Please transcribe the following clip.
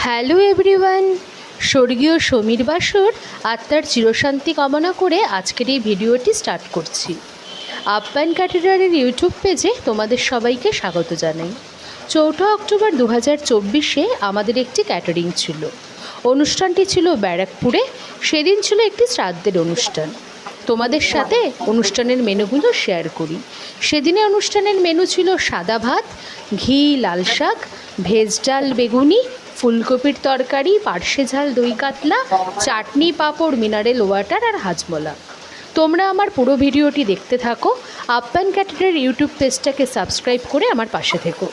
Hello everyone, স্বর্গীয় সমীর বাসুর আত্মার চিরশান্তি কামনা করে আজকের এই ভিডিওটি স্টার্ট করছি। আপ্যায়ন ক্যাটারারের ইউটিউব পেজে তোমাদের সবাইকে স্বাগত জানাই। 4 অক্টোবর 2024 আমাদের একটি ক্যাটারিং ছিল। অনুষ্ঠানটি ছিল ব্যারাকপুরে। সেদিন ছিল একটি শ্রাদ্ধের অনুষ্ঠান। তোমাদের সাথে অনুষ্ঠানের মেনুগুলো শেয়ার করি। সেদিনে অনুষ্ঠানের মেনু ছিল সাদা ভাত, ঘি, লাল শাক, ভেজ ডাল, বেগুনি, ফুলকপির তরকারি, পার্শে ঝাল, দই কাতলা, চাটনি, পাঁপড়, মিনারেল ওয়াটার আর হাজমোলা। তোমরা আমার পুরো ভিডিওটি দেখতে থাকো। আপ্যায়ন ক্যাটারার ইউটিউব পেজটাকে সাবস্ক্রাইব করে আমার পাশে থেকো।